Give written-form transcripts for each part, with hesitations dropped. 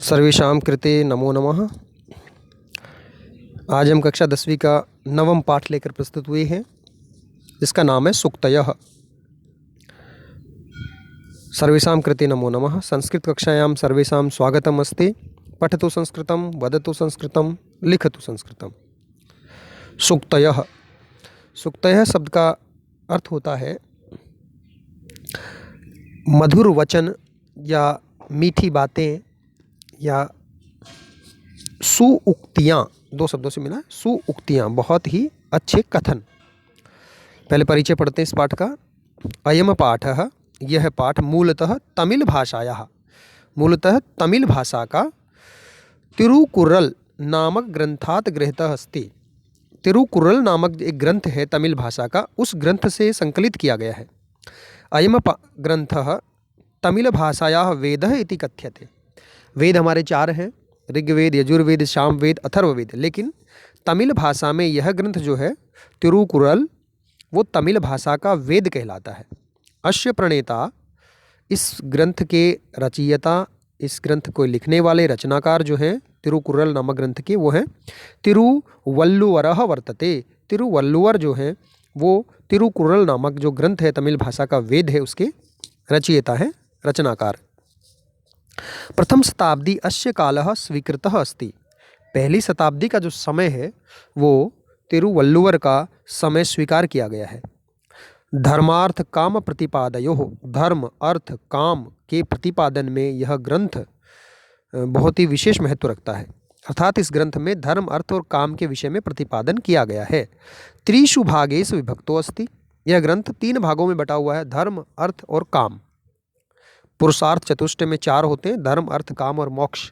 सर्वेषां कृते नमो नमः। आज हम कक्षा 10वीं का नवम पाठ लेकर प्रस्तुत हुए हैं, जिसका नाम है सूक्तयः। सर्वेषां कृते नमो नमः। संस्कृत कक्षायां सर्वेषां स्वागतम् अस्ति। पठतु संस्कृतं, वदतु संस्कृतं, लिखतु संस्कृतं। सूक्तयः। सूक्तयः शब्द का अर्थ होता है मधुर वचन या मीठी बातें या सुउक्तियाँ। दो शब्दों से मिला सुउक्तियाँ, बहुत ही अच्छे कथन। पहले परिचय पढ़ते हैं इस पाठ का। अयम पाठः, यह पाठ मूलतः तमिल भाषा का तिरुकुरल नामक ग्रंथात् गृहीतः अस्ति। तिरुकुरल नामक एक ग्रंथ है तमिल भाषा का, उस ग्रंथ से संकलित किया गया है। अयम ग्रंथः तमिल भाषायाः वेदः इति कथ्यते। वेद हमारे चार हैं, ऋग्वेद, यजुर्वेद, सामवेद, अथर्ववेद। लेकिन तमिल भाषा में यह ग्रंथ जो है तिरुकुरल, वो तमिल भाषा का वेद कहलाता है। अस्य प्रणेता, इस ग्रंथ के रचयिता, इस ग्रंथ को लिखने वाले रचनाकार जो हैं तिरुकुरल नामक ग्रंथ के, वो हैं तिरुवल्लुवरः वर्तते। तिरुवल्लुवर जो हैं वो तिरुकुरल नामक जो ग्रंथ है तमिल भाषा का वेद है, उसके रचयिता हैं, रचनाकार। प्रथम शताब्दी अस्य कालः स्वीकृतः अस्ति। पहली शताब्दी का जो समय है वो तिरुवल्लुवर का समय स्वीकार किया गया है। धर्मार्थ काम प्रतिपादयोः, धर्म अर्थ काम के प्रतिपादन में यह ग्रंथ बहुत ही विशेष महत्व रखता है। अर्थात इस ग्रंथ में धर्म अर्थ और काम के विषय में प्रतिपादन किया गया है। त्रिषु भागेषु विभक्तो अस्ति। यह ग्रंथ 3 भागों में बटा हुआ है, धर्म अर्थ और काम। पुरुषार्थ चतुष्टय में 4 होते हैं, धर्म अर्थ काम और मोक्ष।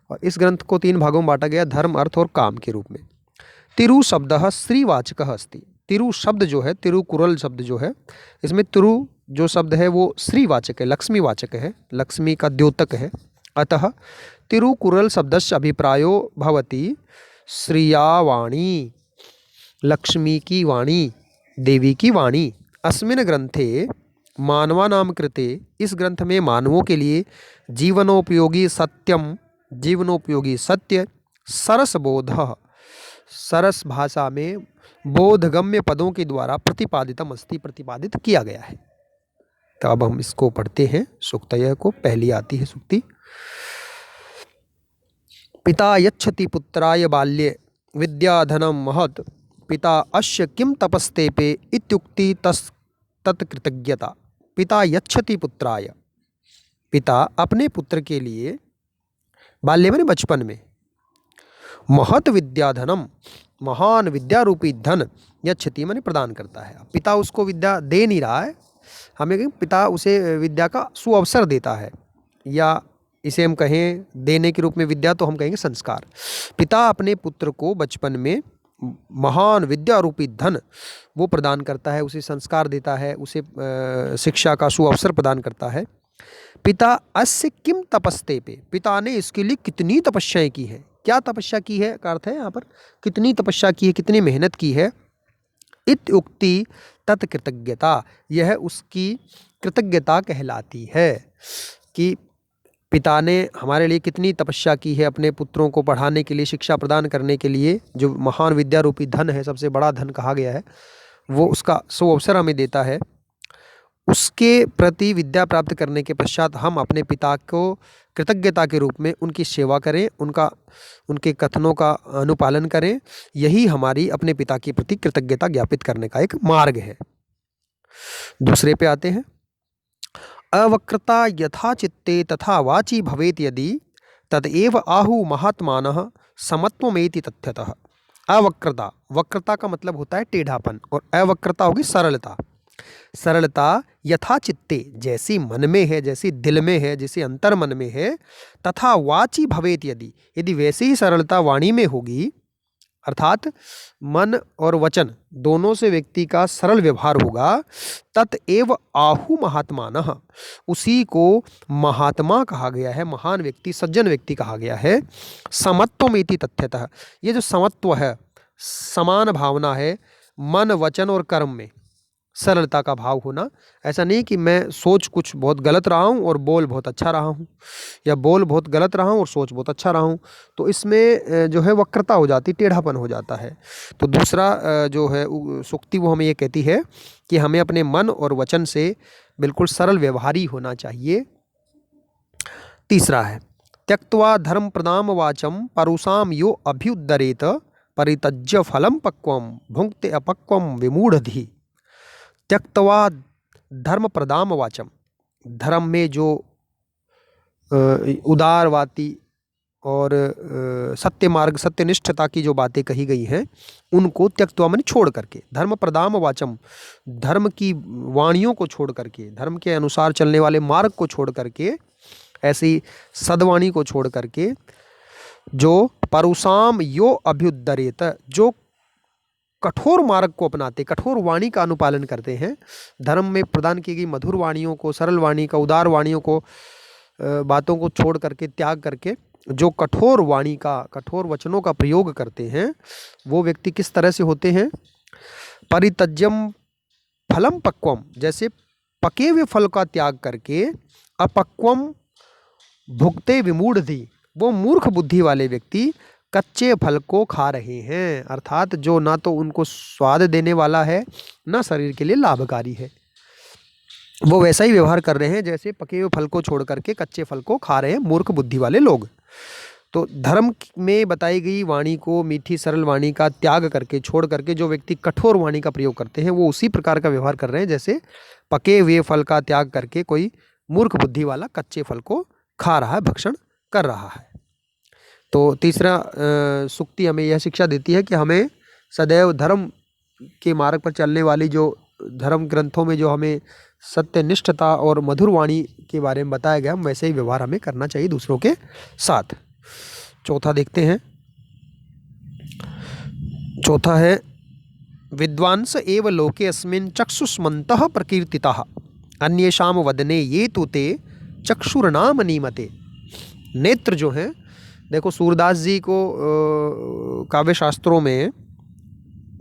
और इस ग्रंथ को 3 भागों में बांटा गया, धर्म अर्थ और काम के रूप में। तिरु शब्दः स्त्रीवाचकः अस्ति। तिरु शब्द जो है, तिरुकुरल शब्द जो है, इसमें तिरु जो शब्द है वो स्त्रीवाचक है, लक्ष्मीवाचक है, लक्ष्मी का द्योतक है। अतः तिरुकुरल शब्दस्य अभिप्रायो भवति श्रिया वाणी, लक्ष्मी की वाणी, देवी की वाणी। अस्मिन् ग्रंथे मानवानां कृते, इस ग्रंथ में मानवों के लिए जीवनोपयोगी सत्यम, जीवनोपयोगी सत्य, सरसबोधः, सरस भाषा में बोधगम्य पदों के द्वारा प्रतिपादितम अस्ति, प्रतिपादित किया गया है। तो अब हम इसको पढ़ते हैं सूक्तयः को। पहली आती है सूक्ति। पिता यच्छति पुत्राय बाल्ये विद्याधनं महत्, पिता अस्य किं तपस्तेपे इत्युक्ति तत्कृतज्ञता। पिता यच्छति पुत्राय, पिता अपने पुत्र के लिए, बाल्य में बचपन में, महत विद्याधनम, महान विद्या रूपी धन, यच्छति माने प्रदान करता है। पिता उसको विद्या दे नहीं रहा है, हमें कहें पिता उसे विद्या का सुअवसर देता है, या इसे हम कहें देने के रूप में विद्या तो हम कहेंगे संस्कार। पिता अपने पुत्र को बचपन में महान विद्या रूपी धन वो प्रदान करता है, उसे संस्कार देता है, उसे शिक्षा का सुअवसर प्रदान करता है। पिता अस्य किम तपस्ते पे, पिता ने इसके लिए कितनी तपस्याएं की है। क्या तपस्या की है का अर्थ है यहाँ पर कितनी तपस्या की है, कितनी मेहनत की है। इत्युक्ति तत्कृतज्ञता, यह उसकी कृतज्ञता कहलाती है कि पिता ने हमारे लिए कितनी तपस्या की है, अपने पुत्रों को पढ़ाने के लिए, शिक्षा प्रदान करने के लिए। जो महान विद्या रूपी धन है, सबसे बड़ा धन कहा गया है, वो उसका सुअवसर हमें देता है। उसके प्रति विद्या प्राप्त करने के पश्चात हम अपने पिता को कृतज्ञता के रूप में उनकी सेवा करें, उनके कथनों का अनुपालन करें। यही हमारी अपने पिता के प्रति कृतज्ञता ज्ञापित करने का एक मार्ग है। दूसरे पे आते हैं। अवक्रता यथा चित्ते तथा वाची भवेत यदि तदेव आहु महात्मानः समत्वमेति तथ्यतः। अवक्रता, वक्रता का मतलब होता है टेढ़ापन, और अवक्रता होगी सरलता। सरलता यथा चित्ते, जैसी मन में है, जैसी दिल में है, जैसी अंतर मन में है। तथा वाची भवेत यदि, यदि वैसी ही सरलता वाणी में होगी, अर्थात मन और वचन दोनों से व्यक्ति का सरल व्यवहार होगा। ततएव आहु महात्मानः, उसी को महात्मा कहा गया है, महान व्यक्ति, सज्जन व्यक्ति कहा गया है। समत्वमेति तथ्यतः, ये जो समत्व है, समान भावना है मन वचन और कर्म में, सरलता का भाव होना। ऐसा नहीं कि मैं सोच कुछ बहुत गलत रहा हूँ और बोल बहुत अच्छा रहा हूँ, या बोल बहुत गलत रहा हूँ और सोच बहुत अच्छा रहा हूँ, तो इसमें जो है वक्रता हो जाती, टेढ़ापन हो जाता है। तो दूसरा जो है सूक्ति वो हमें ये कहती है कि हमें अपने मन और वचन से बिल्कुल सरल व्यवहारी होना चाहिए। तीसरा है त्यक्त्वा धर्म प्रदाम वाचम परुषाम यो अभ्युदरेत परितज्य फलम पक्वम भुंक्ते अपक्वम विमूढ़धि। त्यक्त्वा धर्म प्रदाम वाचम, धर्म में जो उदारवादी और सत्य मार्ग सत्यनिष्ठता की जो बातें कही गई हैं उनको त्यक्त्वा माने छोड़ करके, धर्म प्रदाम वाचम, धर्म की वाणियों को छोड़ करके, धर्म के अनुसार चलने वाले मार्ग को छोड़ करके, ऐसी सद्वाणी को छोड़ करके, जो परुषाम यो अभ्युदरेत, जो कठोर मार्ग को अपनाते, कठोर वाणी का अनुपालन करते हैं, धर्म में प्रदान की गई मधुर वाणियों को, सरल वाणी का, उदार वाणियों को, बातों को छोड़ करके, त्याग करके जो कठोर वाणी का, कठोर वचनों का प्रयोग करते हैं, वो व्यक्ति किस तरह से होते हैं? परितज्यम फलम पक्वम, जैसे पके हुए फल का त्याग करके अपक्वम भुगते विमूढ़धि, वो मूर्ख बुद्धि वाले व्यक्ति कच्चे फल को खा रहे हैं, अर्थात जो ना तो उनको स्वाद देने वाला है ना शरीर के लिए लाभकारी है, वो वैसा ही व्यवहार कर रहे हैं जैसे पके हुए फल को छोड़ करके कच्चे फल को खा रहे हैं मूर्ख बुद्धि वाले लोग। तो धर्म में बताई गई वाणी को, मीठी सरल वाणी का त्याग करके, छोड़ करके जो व्यक्ति कठोर वाणी का प्रयोग करते हैं वो उसी प्रकार का व्यवहार कर रहे हैं जैसे पके हुए फल का त्याग करके कोई मूर्ख बुद्धि वाला कच्चे फल को खा रहा है, भक्षण कर रहा है। तो तीसरा सूक्ति हमें यह शिक्षा देती है कि हमें सदैव धर्म के मार्ग पर चलने वाली, जो धर्म ग्रंथों में जो हमें सत्यनिष्ठता और मधुर वाणी के बारे में बताया गया, हम वैसे ही व्यवहार हमें करना चाहिए दूसरों के साथ। चौथा देखते हैं। चौथा है विद्वांस एव लोके अस्मिन् चक्षुष्मन्तः प्रकीर्तितः अन्येषां वदने ये तु ते चक्षुर्नाम नीमते। नेत्र जो हैं, देखो सूरदास जी को काव्य शास्त्रों में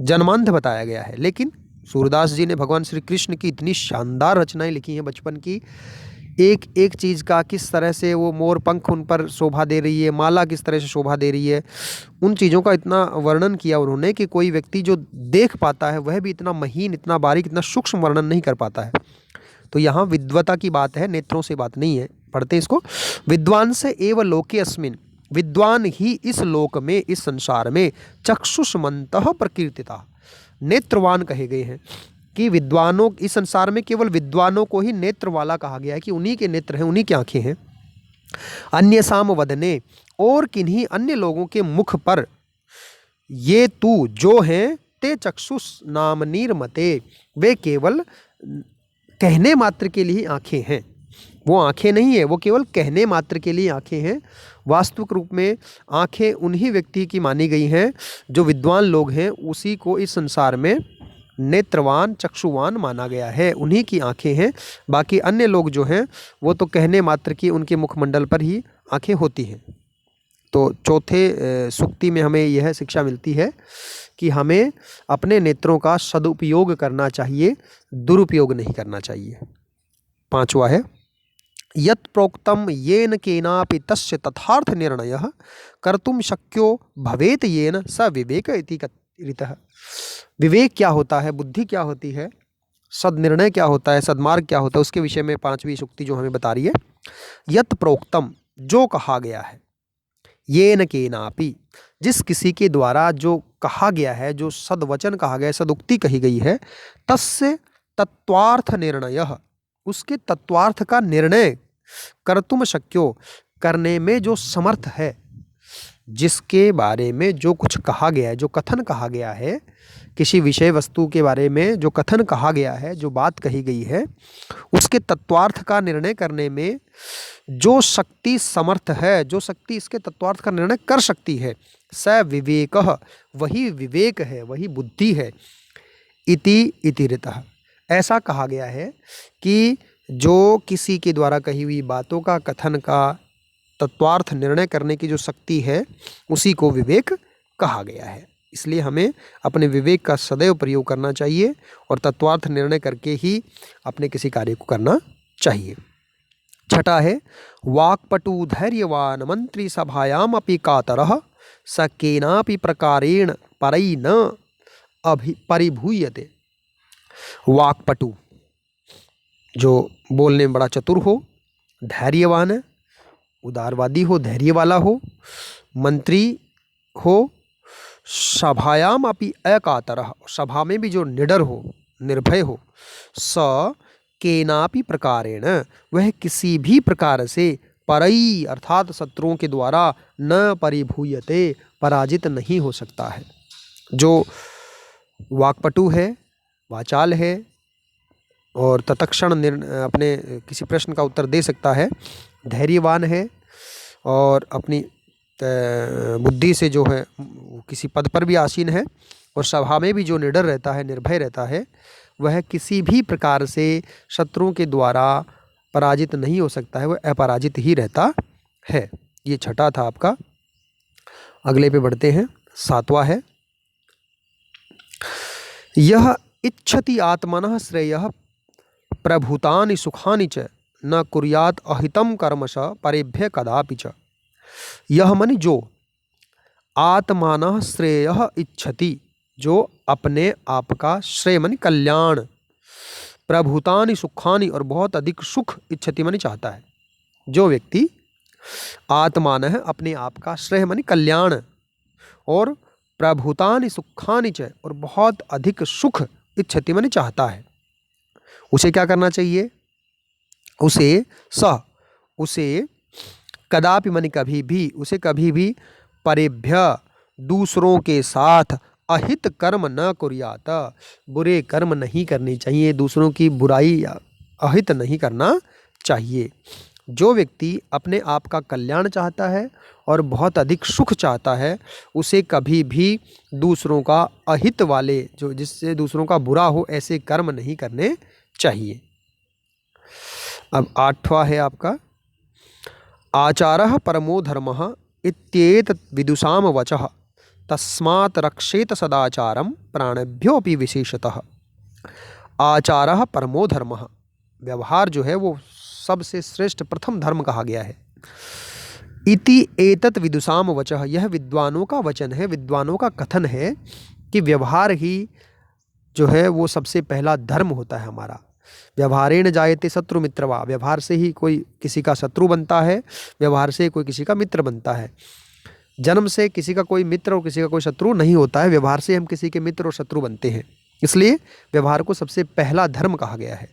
जन्मांध बताया गया है, लेकिन सूरदास जी ने भगवान श्री कृष्ण की इतनी शानदार रचनाएं लिखी हैं बचपन की, एक एक चीज़ का किस तरह से वो मोर पंख उन पर शोभा दे रही है, माला किस तरह से शोभा दे रही है, उन चीज़ों का इतना वर्णन किया उन्होंने कि कोई व्यक्ति जो देख पाता है वह भी इतना महीन, इतना बारीक, इतना सूक्ष्म वर्णन नहीं कर पाता है। तो यहाँ विद्वता की बात है, नेत्रों से बात नहीं है। पढ़ते इसको। विद्वान से एव लोके अस्मिन्, विद्वान ही इस लोक में, इस संसार में, चक्षुष्मन्तः प्रकीर्तिता, नेत्रवान कहे गए हैं कि विद्वानों, इस संसार में केवल विद्वानों को ही नेत्र वाला कहा गया है कि उन्हीं के नेत्र हैं, उन्हीं की आंखें हैं। अन्य साम वदने, और किन्हीं अन्य लोगों के मुख पर, ये तू जो हैं, ते चक्षुष नाम नीरमते, वे केवल कहने मात्र के लिए आंखें हैं, वो आंखें नहीं है, वो केवल कहने मात्र के लिए आंखें हैं। वास्तविक रूप में आंखें उन्हीं व्यक्ति की मानी गई हैं जो विद्वान लोग हैं, उसी को इस संसार में नेत्रवान, चक्षुवान माना गया है, उन्हीं की आंखें हैं। बाकी अन्य लोग जो हैं वो तो कहने मात्र की, उनके मुखमंडल पर ही आंखें होती हैं। तो चौथे सूक्ति में हमें यह शिक्षा मिलती है कि हमें अपने नेत्रों का सदुपयोग करना चाहिए, दुरुपयोग नहीं करना चाहिए। पांचवा है यत् प्रोक्तम येन केनापि तस्य तथार्थ निर्णयः कर्तुम शक्यो भवेत येन स विवेक इति रीतः। विवेक क्या होता है, बुद्धि क्या होती है, सदनिर्णय क्या होता है, सदमार्ग क्या होता है, उसके विषय में पांचवी सूक्ति जो हमें बता रही है। यत् प्रोक्तम, जो कहा गया है, येन केनापि, जिस किसी के द्वारा जो कहा गया है, जो सदवचन कहा गया है, सदुक्ति कही गई है, तस्य तत्वार्थ निर्णयः, उसके तत्वार्थ का निर्णय कर्तुम शक्यो, करने में जो समर्थ है, जिसके बारे में जो कुछ कहा गया है, जो कथन कहा गया है, किसी विषय वस्तु के बारे में जो कथन कहा गया है, जो बात कही गई है, उसके तत्वार्थ का निर्णय करने में जो शक्ति समर्थ है, जो शक्ति इसके तत्वार्थ का निर्णय कर सकती है, स विवेकः, वही विवेक है, वही बुद्धि है। इति ऋतः, ऐसा कहा गया है कि जो किसी के द्वारा कही हुई बातों का, कथन का तत्वार्थ निर्णय करने की जो शक्ति है, उसी को विवेक कहा गया है। इसलिए हमें अपने विवेक का सदैव प्रयोग करना चाहिए और तत्वार्थ निर्णय करके ही अपने किसी कार्य को करना चाहिए। छठा है वाक्पटु धैर्यवान मंत्री सभायाम अपि कातरः स केनापि प्रकारेण परै न परिभूयते। वाक्पटु जो बोलने में बड़ा चतुर हो, धैर्यवान है, उदारवादी हो, धैर्य वाला हो, मंत्री हो, सभायाम अपि अकातरः, सभा में भी जो निडर हो, निर्भय हो, स केनापि प्रकारेण, वह किसी भी प्रकार से परई अर्थात शत्रुओं के द्वारा न परिभूयते, पराजित नहीं हो सकता है। जो वाक्पटु है, वाचाल है और तत्क्षण अपने किसी प्रश्न का उत्तर दे सकता है, धैर्यवान है और अपनी बुद्धि से जो है किसी पद पर भी आसीन है और सभा में भी जो निडर रहता है, निर्भय रहता है, वह किसी भी प्रकार से शत्रुओं के द्वारा पराजित नहीं हो सकता है, वह अपराजित ही रहता है। ये छठा था आपका। अगले पे बढ़ते हैं। सातवां है यह इच्छति आत्मनः श्रेयः प्रभूतानि सुखानि च न कुर्यात् अहितं कर्मश परेभ्य कदापि च। यह मन जो आत्मानः श्रेयः इच्छति, जो अपने आप का श्रेय मन कल्याण, प्रभूतानि सुखानि और बहुत अधिक सुख इच्छति मन चाहता है। जो व्यक्ति आत्मान है, अपने आप का श्रेय मन कल्याण और प्रभूतानि सुखानि च और बहुत अधिक सुख इच्छति मन चाहता है, उसे क्या करना चाहिए? उसे कदापि मन कभी भी, उसे कभी भी परेभ्य दूसरों के साथ अहित कर्म न कुर्यात, बुरे कर्म नहीं करने चाहिए, दूसरों की बुराई अहित नहीं करना चाहिए। जो व्यक्ति अपने आप का कल्याण चाहता है और बहुत अधिक सुख चाहता है, उसे कभी भी दूसरों का अहित वाले, जो जिससे दूसरों का बुरा हो, ऐसे कर्म नहीं करने चाहिए। अब आठवां है आपका आचारः परमो धर्मः इत्येतत् विदुषाम वचः तस्मात् रक्षेत सदाचारम प्राणेभ्योऽपि विशेषतः। आचारः परमो धर्मः, व्यवहार जो है वो सबसे श्रेष्ठ प्रथम धर्म कहा गया है। इति एतत् विदुषाम वचः, यह विद्वानों का वचन है, विद्वानों का कथन है कि व्यवहार ही जो है वो सबसे पहला धर्म होता है हमारा। व्यवहारेण जायते शत्रु मित्रवा, व्यवहार से ही कोई किसी का शत्रु बनता है, व्यवहार से कोई किसी का मित्र बनता है। जन्म से किसी का कोई मित्र और किसी का कोई शत्रु नहीं होता है, व्यवहार से हम किसी के मित्र और शत्रु बनते हैं। इसलिए व्यवहार को सबसे पहला धर्म कहा गया है।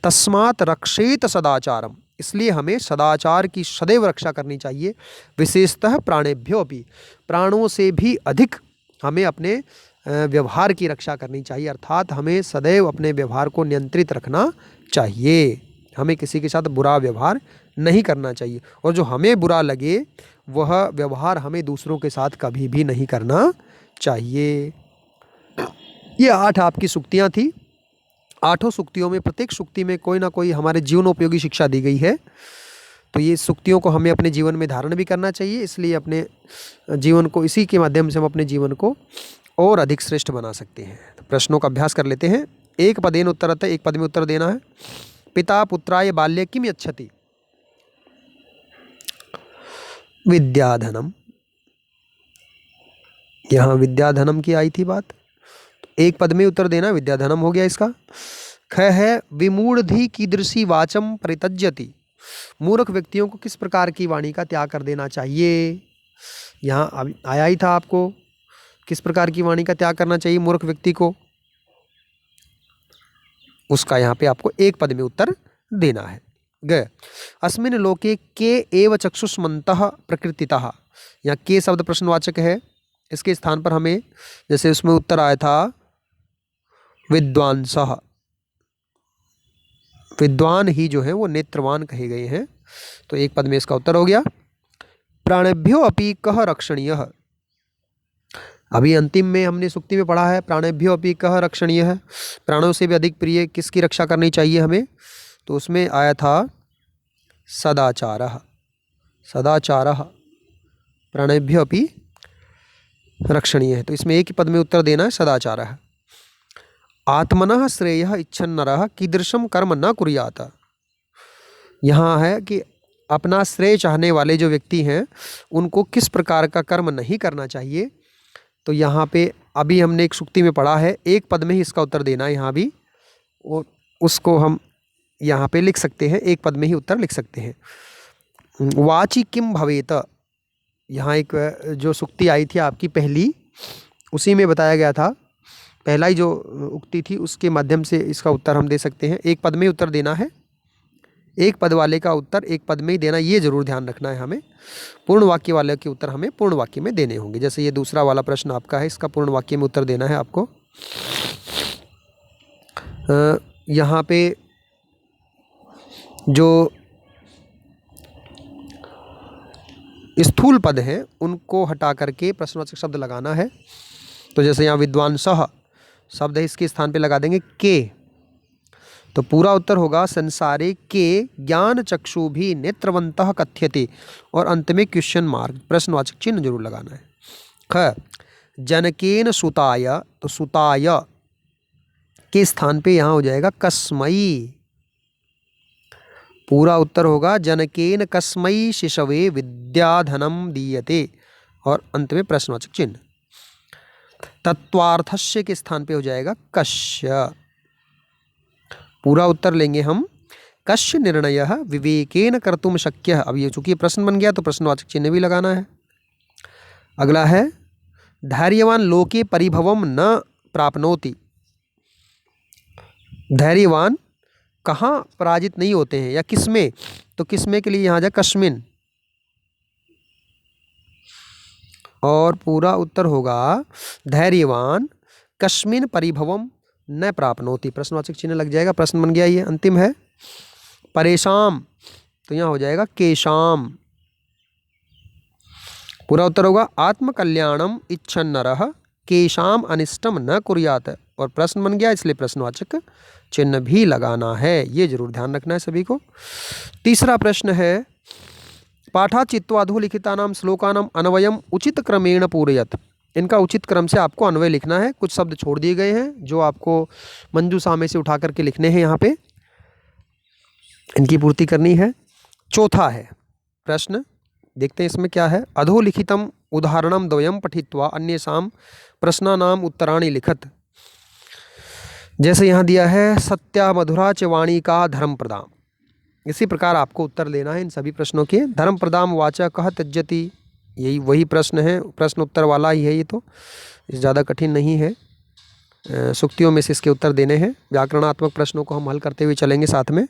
तस्मात् रक्षेत सदाचारम, इसलिए हमें सदाचार की सदैव रक्षा करनी चाहिए। विशेषतः प्राणेभ्यो भी, प्राणों से भी अधिक हमें अपने व्यवहार की रक्षा करनी चाहिए, अर्थात हमें सदैव अपने व्यवहार को नियंत्रित रखना चाहिए। हमें किसी के साथ बुरा व्यवहार नहीं करना चाहिए और जो हमें बुरा लगे वह व्यवहार हमें दूसरों के साथ कभी भी नहीं करना चाहिए। ये 8 आपकी सूक्तियाँ थी। 8 सूक्तियों में, प्रत्येक सूक्ति में कोई ना कोई हमारे जीवनोपयोगी शिक्षा दी गई है। तो ये सूक्तियों को हमें अपने जीवन में धारण भी करना चाहिए, इसलिए अपने जीवन को, इसी के माध्यम से हम अपने जीवन को और अधिक श्रेष्ठ बना सकते हैं। तो प्रश्नों का अभ्यास कर लेते हैं। एक पदेन उत्तरतः, एक पद में उत्तर देना है। पिता पुत्राय बाल्ये किम यच्छति? विद्याधनम। यहाँ विद्याधनम की आई थी बात, एक पद में उत्तर देना, विद्याधनम हो गया इसका। ख है विमूढ़धि कीदृशी वाचम परित्यज्यति, मूर्ख व्यक्तियों को किस प्रकार की वाणी का त्याग कर देना चाहिए? यहाँ आया ही था आपको, किस प्रकार की वाणी का त्याग करना चाहिए मूर्ख व्यक्ति को, उसका यहाँ पे आपको एक पद में उत्तर देना है। ग अस्मिन् लोके के एव चक्षुष्मन्तः प्रकृतितः, यहाँ के शब्द प्रश्नवाचक है, इसके स्थान पर हमें, जैसे उसमें उत्तर आया था विद्वांसः, विद्वान ही जो है वो नेत्रवान कहे गए हैं, तो एक पद में इसका उत्तर हो गया। प्राणेभ्यो अपि कः रक्षणीयः, अभी अंतिम में हमने सूक्ति में पढ़ा है प्राणेभ्यो अपि कः रक्षणीयः, प्राणों से भी अधिक प्रिय किसकी रक्षा करनी चाहिए हमें? तो उसमें आया था सदाचारः, सदाचारः प्राणेभ्यो अपि रक्षणीय है। तो इसमें एक ही पद में उत्तर देना है, सदाचारः। आत्मनः श्रेयः इच्छन् नरः कीदृशं कर्म न कुर्यात्। यहाँ है कि अपना श्रेय चाहने वाले जो व्यक्ति हैं उनको किस प्रकार का कर्म नहीं करना चाहिए। तो यहाँ पे अभी हमने एक सूक्ति में पढ़ा है, एक पद में ही इसका उत्तर देना है यहाँ भी, और उसको हम यहाँ पे लिख सकते हैं, एक पद में ही उत्तर लिख सकते हैं। वाचि किम भवेत, यहाँ एक जो सूक्ति आई थी आपकी पहली, उसी में बताया गया था, पहला ही जो उक्ति थी उसके माध्यम से इसका उत्तर हम दे सकते हैं। एक पद में ही उत्तर देना है, एक पद वाले का उत्तर एक पद में ही देना, ये जरूर ध्यान रखना है हमें। पूर्ण वाक्य वाले के उत्तर हमें पूर्ण वाक्य में देने होंगे। जैसे ये दूसरा वाला प्रश्न आपका है, इसका पूर्ण वाक्य में उत्तर देना है आपको। यहाँ पे जो स्थूल पद हैं उनको हटा करके प्रश्नवाचक शब्द लगाना है। तो जैसे यहाँ विद्वांसः शब्द है, इसके स्थान पे लगा देंगे के। तो पूरा उत्तर होगा संसारे के ज्ञान चक्षु भी नेत्रवंतः कथ्यते, और अंत में क्वेश्चन मार्क प्रश्नवाचक चिन्ह जरूर लगाना है। ख जनकेन सुताय, तो सुताय के स्थान पे यहाँ हो जाएगा कस्मई। पूरा उत्तर होगा जनकेन कस्मई शिशवे विद्याधनम दीयते, और अंत में प्रश्नवाचक चिन्ह। तत्वार्थस्य के स्थान पे हो जाएगा कस्य। पूरा उत्तर लेंगे हम, कस्य निर्णयः विवेकेन कर्तुम शक्यः। अब ये चूंकि प्रश्न बन गया तो प्रश्नवाचक चिन्ह भी लगाना है। अगला है धैर्यवान लोके परिभवम न प्राप्नोति। धैर्यवान कहाँ पराजित नहीं होते हैं या किसमें, तो किसमें के लिए यहाँ जाए कस्मिन, और पूरा उत्तर होगा धैर्यवान कस्मिन परिभवम न प्राप्नोति। प्रश्नवाचक चिन्ह लग जाएगा, प्रश्न बन गया ये, अंतिम है। परेशान, तो यहाँ हो जाएगा केशाम। पूरा उत्तर होगा आत्मकल्याणम इच्छन् नरः केशाम अनिष्टम न कुर्यात्, और प्रश्न बन गया इसलिए प्रश्नवाचक चिन्ह भी लगाना है, ये जरूर ध्यान रखना है सभी को। तीसरा प्रश्न है पाठा चित्वा अधोलिखितानां श्लोकानां अन्वयम उचित क्रमेण पूरयत। इनका उचित क्रम से आपको अन्वय लिखना है। कुछ शब्द छोड़ दिए गए हैं जो आपको मंजूषा में से उठा करके लिखने हैं, यहाँ पे इनकी पूर्ति करनी है। चौथा है प्रश्न, देखते हैं इसमें क्या है। अधोलिखितम उदाहरणम द्वयम पठित्वा अन्येषां प्रश्नानाम उत्तराणि लिखत। जैसे यहाँ दिया है सत्या मधुरा च वाणी का धर्म प्रदाम, इसी प्रकार आपको उत्तर देना है इन सभी प्रश्नों के। धर्म प्रदाम वाचा कह त्यज्यति, यही वही प्रश्न है, प्रश्न उत्तर वाला ही है ये, तो ज़्यादा कठिन नहीं है। सूक्तियों में से इसके उत्तर देने हैं। व्याकरणात्मक प्रश्नों को हम हल करते हुए चलेंगे साथ में।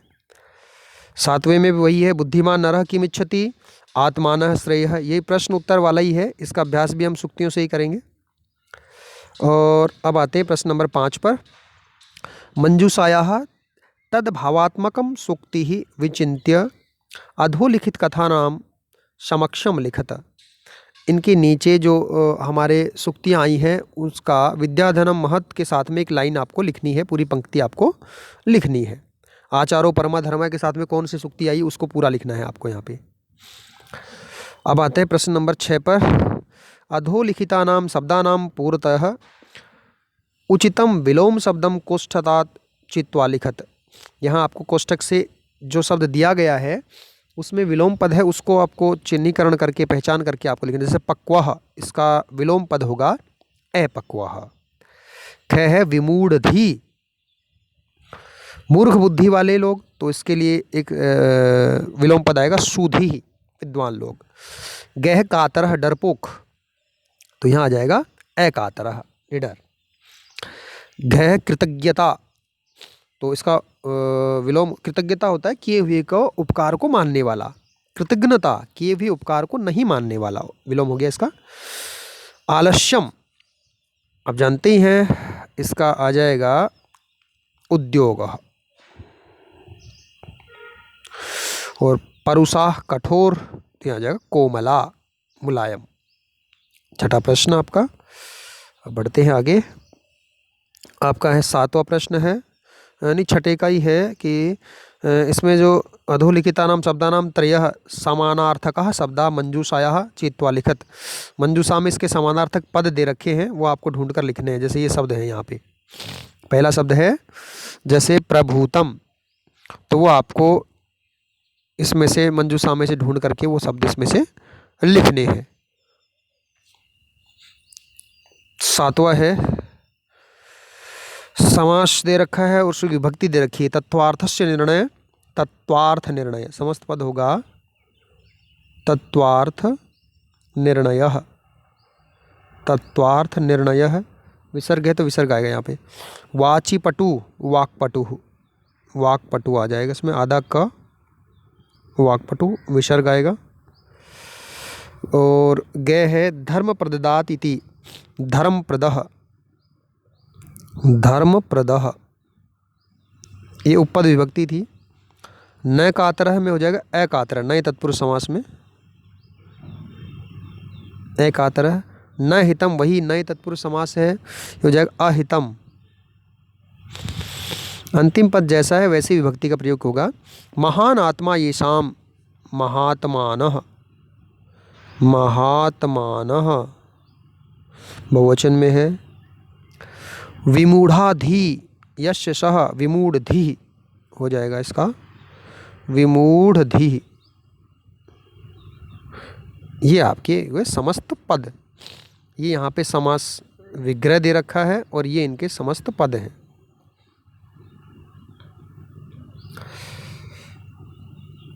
सातवें में भी वही है, बुद्धिमान नरः किमिच्छति आत्मानः श्रेयः, यही प्रश्न उत्तर वाला ही है। इसका अभ्यास भी हम सूक्तियों से ही करेंगे। और अब आते हैं प्रश्न नंबर 5 पर। मंजूषायाः तद्भावात्मकं सूक्तिः विचिन्त्य अधोलिखित कथानां समक्षम लिखत। इनके नीचे जो हमारे सूक्तियाँ आई हैं उसका विद्याधनम महत् के साथ में एक लाइन आपको लिखनी है, पूरी पंक्ति आपको लिखनी है। आचारो परमा धर्मा के साथ में कौन सी सूक्ति आई उसको पूरा लिखना है आपको यहाँ पे। अब आते हैं प्रश्न नंबर 6 पर। अधोलिखितानां शब्दानां पूर्वतः उचितम विलोम शब्दम कोष्ठतात् चित्वा लिखत। यहाँ आपको कोष्ठक से जो शब्द दिया गया है उसमें विलोम पद है, उसको आपको चिन्हीकरण करके पहचान करके आपको लिखना। जैसे पक्वः, इसका विलोम पद होगा अपक्वः। ख है विमूढ़धि, मूर्ख बुद्धि वाले लोग, तो इसके लिए एक विलोम पद आएगा सुधि, विद्वान लोग। गह कातरः डरपोक, तो यहाँ आ जाएगा अकातरः निडर। घ कृतज्ञता, तो इसका विलोम कृतज्ञता होता है किए हुए को उपकार को मानने वाला, कृतज्ञता किए हुए उपकार को नहीं मानने वाला, विलोम हो गया इसका। आलस्यम, अब जानते ही हैं इसका आ जाएगा उद्योग। और परुषाः कठोर, तो यहाँ आ जाएगा कोमला मुलायम। छठा प्रश्न आपका। बढ़ते हैं आगे। आपका है 7वां प्रश्न है, यानी छठे का ही है कि इसमें जो अधोलिखितानां शब्दानां त्रयः समानार्थकः शब्दा मंजूषायाः चित्वा लिखत। मंजूषा में इसके समानार्थक पद दे रखे हैं, वो आपको ढूंढ कर लिखने हैं। जैसे ये शब्द है यहाँ पे, पहला शब्द है जैसे प्रभूतम, तो वो आपको इसमें से मंजूषा में से ढूंढ करके वो शब्द इसमें से लिखने हैं। सातवां है समास दे रखा है और उसकी विभक्ति दे रखी है। तत्वार्थस्य निर्णय, तत्वार्थ निर्णय, समस्त पद होगा तत्वार्थ निर्णयः, तत्वार्थ निर्णयः। विसर्ग है तो विसर्ग आएगा यहाँ पे। वाचिपटु, वाक्पटु, वाक्पटु आ जाएगा इसमें, आधा का वाक्पटु, विसर्ग आएगा। और गे है धर्मप्रददात इति, धर्मप्रदः, धर्मप्रदः, ये उपपद विभक्ति थी। न कातरः में हो जाएगा अकातर, नए तत्पुरुष समास में अकातरः। न हितम, वही नए तत्पुरुष समास है, हो जाएगा अहितम। अंतिम पद जैसा है वैसी विभक्ति का प्रयोग होगा। महान आत्मा येषाम, महात्मानः, महात्मानः बहुवचन में है। विमूढ़ाधि, यस्य सह विमूढ़धि हो जाएगा इसका, विमूढ़धि। ये आपके वे समस्त पद, ये यहाँ पे समास विग्रह दे रखा है और ये इनके समस्त पद हैं।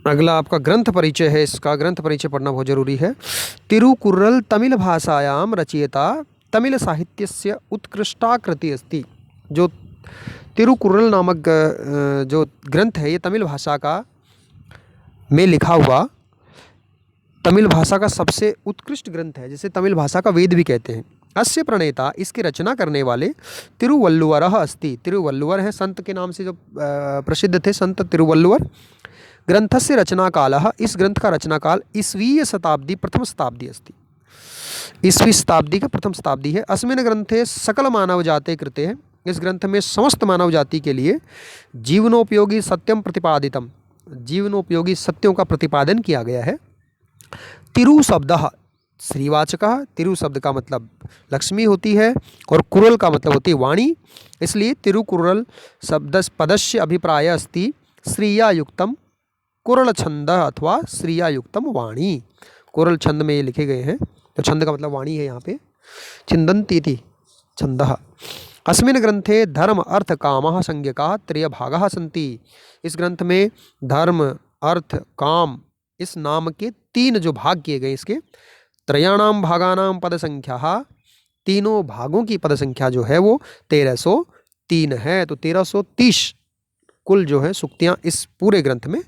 अगला आपका ग्रंथ परिचय है, इसका ग्रंथ परिचय पढ़ना बहुत जरूरी है। तिरुकुर्रल तमिल भाषायां रचयिता तमिल साहित्यस्य उत्कृष्टाकृति अस्ति। जो तिरुकुर्रल नामक जो ग्रंथ है, ये तमिल भाषा का में लिखा हुआ तमिल भाषा का सबसे उत्कृष्ट ग्रंथ है, जिसे तमिल भाषा का वेद भी कहते हैं। अस्य प्रणेता, इसकी रचना करने वाले तिरुवल्लुवरः अस्ति। तिरुवल्लुवर है संत के नाम से जो प्रसिद्ध थे, संत तिरुवल्लुवर। ग्रंथस्य रचनाकालः, इस ग्रंथ का रचनाकाल ईस्वीय शताब्दी, प्रथम शताब्दी अस्ति। ईस्वी शताब्दी का प्रथम शताब्दी है। अस्मिन् ग्रंथे सकल मानव जाते कृते है, इस ग्रंथ में समस्त मानव जाति के लिए जीवनोपयोगी सत्यम प्रतिपादितम, जीवनोपयोगी सत्यों का प्रतिपादन किया गया है। तिरु शब्दः श्रीवाचकः, तिरु शब्द का मतलब लक्ष्मी होती है और कुरल का मतलब होती है वाणी, इसलिए तिरुकुर्रल शब्द पदस्य अभिप्राय अस्ति श्रिया युक्तम कुरल छंद अथवा श्रिया युक्तम वाणी। कुरल छंद में ये लिखे गए हैं, तो छंद का मतलब वाणी है यहाँ पे। छिंदन्ति इति छंदः। अस्मिन् ग्रंथे धर्म अर्थ कामः संज्ञकाः त्रयभागाः सन्ति। इस ग्रंथ में धर्म अर्थ काम इस नाम के तीन जो भाग किए गए, इसके त्रयाणाम भागानाम पद संख्या, तीनों भागों की पद संख्या जो है वो 1303 है। तो 1330 कुल जो है सूक्तियाँ इस पूरे ग्रंथ में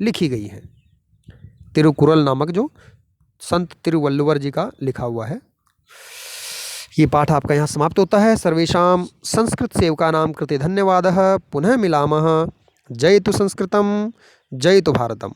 लिखी गई हैं। तिरुकुरल नामक जो संत तिरुवल्लुवर जी का लिखा हुआ है। ये पाठ आपका यहाँ समाप्त होता है। सर्वेषां संस्कृत सेवकानां कृते धन्यवादः। पुनः मिलामः। जयतु संस्कृतं, जयतु भारतम्।